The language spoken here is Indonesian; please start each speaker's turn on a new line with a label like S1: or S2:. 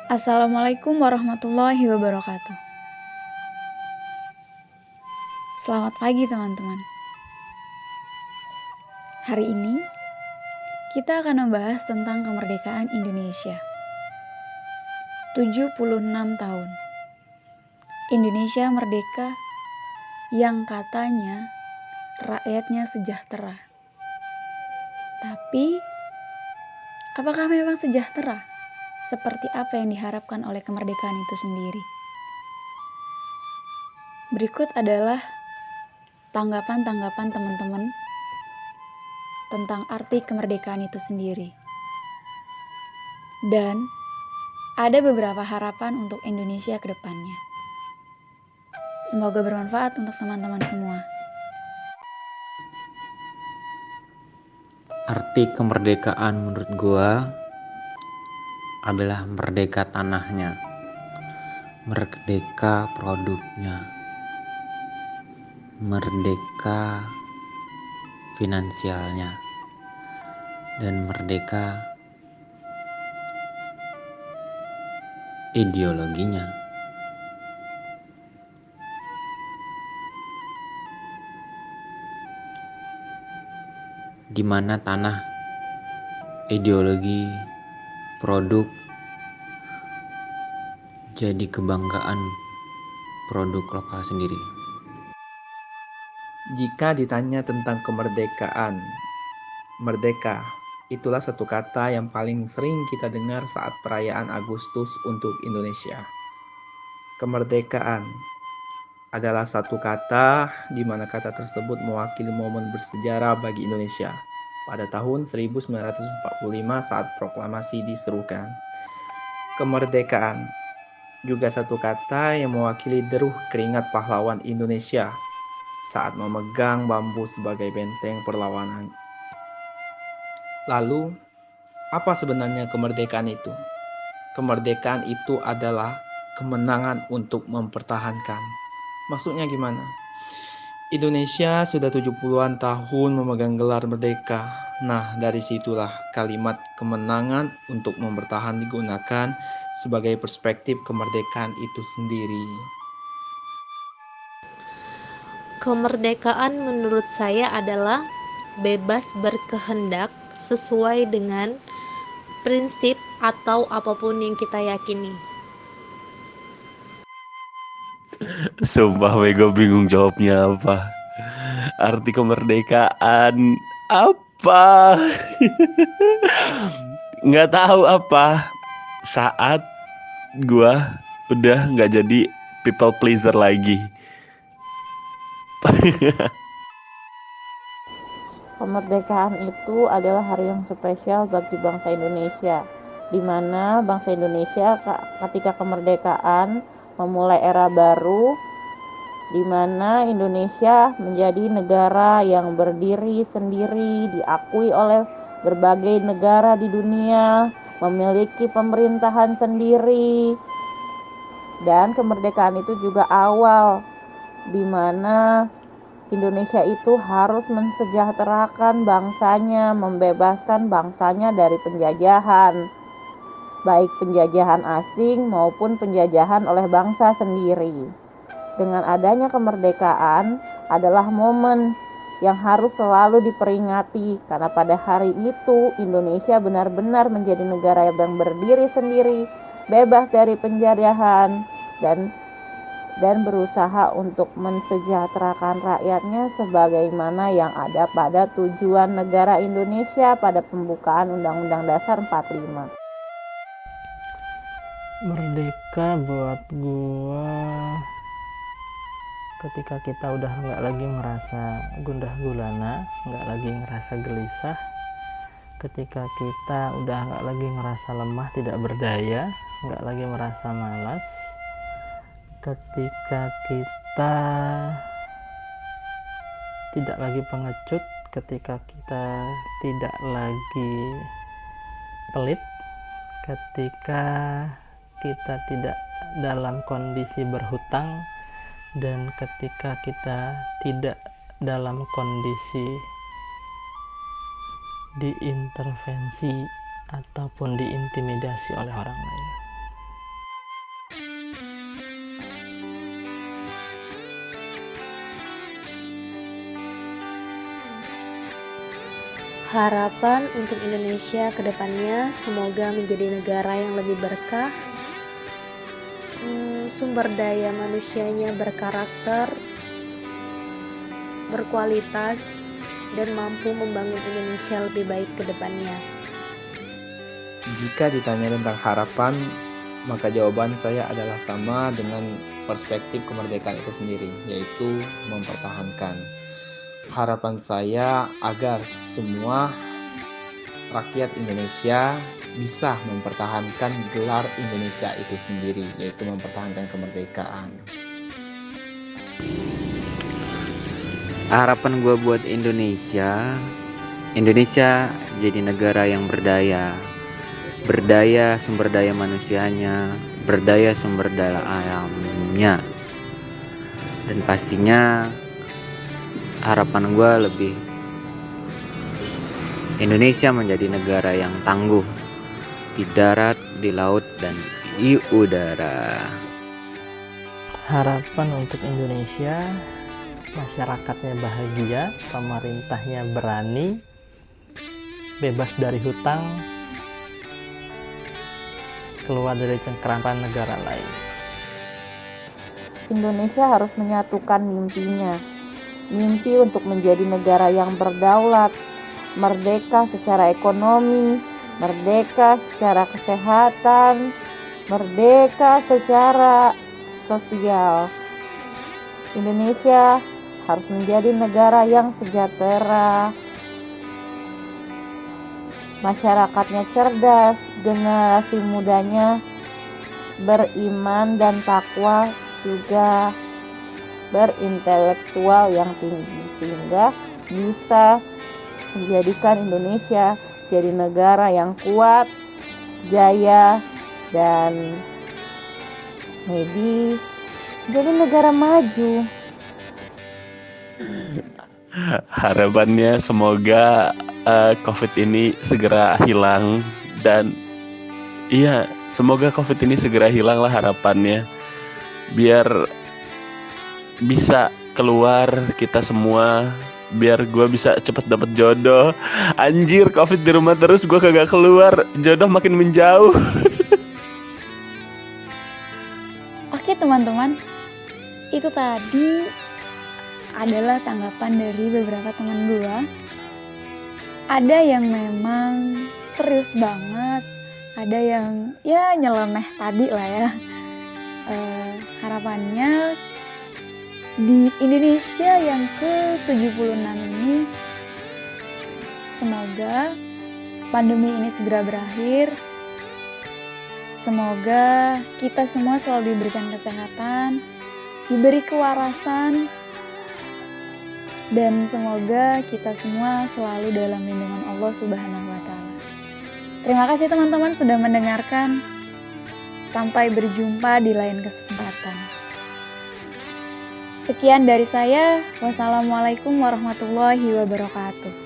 S1: Assalamualaikum warahmatullahi wabarakatuh. Selamat pagi teman-teman. Hari ini kita akan membahas tentang kemerdekaan Indonesia. 76 tahun. Indonesia merdeka yang katanya rakyatnya sejahtera. Tapi apakah memang sejahtera? Seperti apa yang diharapkan oleh kemerdekaan itu sendiri? Berikut adalah tanggapan-tanggapan teman-teman tentang arti kemerdekaan itu sendiri. Dan ada beberapa harapan untuk Indonesia ke depannya. Semoga bermanfaat untuk teman-teman semua.
S2: Arti kemerdekaan menurut gua adalah merdeka tanahnya, merdeka produknya, merdeka finansialnya, dan merdeka ideologinya. Di mana tanah, ideologi, produk jadi kebanggaan produk lokal sendiri.
S3: Jika ditanya tentang kemerdekaan, merdeka, itulah satu kata yang paling sering kita dengar saat perayaan Agustus untuk Indonesia. Kemerdekaan adalah satu kata di mana kata tersebut mewakili momen bersejarah bagi Indonesia pada tahun 1945 saat proklamasi diserukan. Kemerdekaan juga satu kata yang mewakili deruh keringat pahlawan Indonesia saat memegang bambu sebagai benteng perlawanan. Lalu, apa sebenarnya kemerdekaan itu? Kemerdekaan itu adalah kemenangan untuk mempertahankan. Maksudnya gimana? Indonesia sudah 70-an tahun memegang gelar merdeka. Nah, dari situlah kalimat kemenangan untuk mempertahankan digunakan sebagai perspektif kemerdekaan itu sendiri.
S4: Kemerdekaan menurut saya adalah bebas berkehendak sesuai dengan prinsip atau apapun yang kita yakini.
S5: Sumpah gue bingung jawabnya apa. Arti kemerdekaan apa? Nggak tahu apa. Saat gue udah nggak jadi people pleaser lagi.
S6: Kemerdekaan itu adalah hari yang spesial bagi bangsa Indonesia, di mana bangsa Indonesia ketika kemerdekaan memulai era baru, di mana Indonesia menjadi negara yang berdiri sendiri, diakui oleh berbagai negara di dunia, memiliki pemerintahan sendiri. Dan kemerdekaan itu juga awal di mana Indonesia itu harus mensejahterakan bangsanya, membebaskan bangsanya dari penjajahan, baik penjajahan asing maupun penjajahan oleh bangsa sendiri. Dengan adanya kemerdekaan adalah momen yang harus selalu diperingati, karena pada hari itu Indonesia benar-benar menjadi negara yang berdiri sendiri, bebas dari penjajahan, dan berusaha untuk mensejahterakan rakyatnya sebagaimana yang ada pada tujuan negara Indonesia pada pembukaan Undang-Undang Dasar 45.
S7: Merdeka buat gua ketika kita udah nggak lagi merasa gundah gulana, nggak lagi ngerasa gelisah, ketika kita udah nggak lagi merasa lemah tidak berdaya, nggak lagi merasa malas, ketika kita tidak lagi pengecut, ketika kita tidak lagi pelit, ketika kita tidak dalam kondisi berhutang, dan ketika kita tidak dalam kondisi diintervensi ataupun diintimidasi oleh orang lain.
S4: Harapan untuk Indonesia ke depannya semoga menjadi negara yang lebih berkah, sumber daya manusianya berkarakter, berkualitas, dan mampu membangun Indonesia lebih baik ke depannya.
S3: Jika ditanya tentang harapan, maka jawaban saya adalah sama dengan perspektif kemerdekaan itu sendiri, yaitu mempertahankan. Harapan saya agar semua rakyat Indonesia bisa mempertahankan gelar Indonesia itu sendiri, yaitu mempertahankan kemerdekaan.
S2: Harapan gue buat Indonesia jadi negara yang berdaya sumber daya manusianya, berdaya sumber daya alamnya, dan pastinya harapan gue lebih Indonesia menjadi negara yang tangguh di darat, di laut, dan di udara.
S7: Harapan untuk Indonesia, masyarakatnya bahagia, pemerintahnya berani, bebas dari hutang, keluar dari cengkeraman negara lain.
S6: Indonesia harus menyatukan mimpinya. Mimpi untuk menjadi negara yang berdaulat, merdeka secara ekonomi, merdeka secara kesehatan, merdeka secara sosial. Indonesia harus menjadi negara yang sejahtera, masyarakatnya cerdas, generasi mudanya beriman dan takwa, juga berintelektual yang tinggi, sehingga bisa menjadikan Indonesia jadi negara yang kuat, jaya, dan maybe jadi negara maju.
S5: Harapannya semoga COVID ini segera hilang, dan iya, semoga COVID ini segera hilang lah harapannya, biar bisa keluar kita semua, biar gue bisa cepet dapet jodoh. Anjir, COVID di rumah terus, gue kagak keluar, jodoh makin menjauh.
S1: Oke teman-teman, itu tadi adalah tanggapan dari beberapa teman gue. Ada yang memang serius banget, ada yang ya nyeleneh tadi lah ya. Harapannya di Indonesia yang ke-76 ini, semoga pandemi ini segera berakhir. Semoga kita semua selalu diberikan kesehatan, diberi kewarasan, dan semoga kita semua selalu dalam lindungan Allah Subhanahu wa Ta'ala. Terima kasih teman-teman sudah mendengarkan. Sampai berjumpa di lain kesempatan. Sekian dari saya. Wassalamualaikum warahmatullahi wabarakatuh.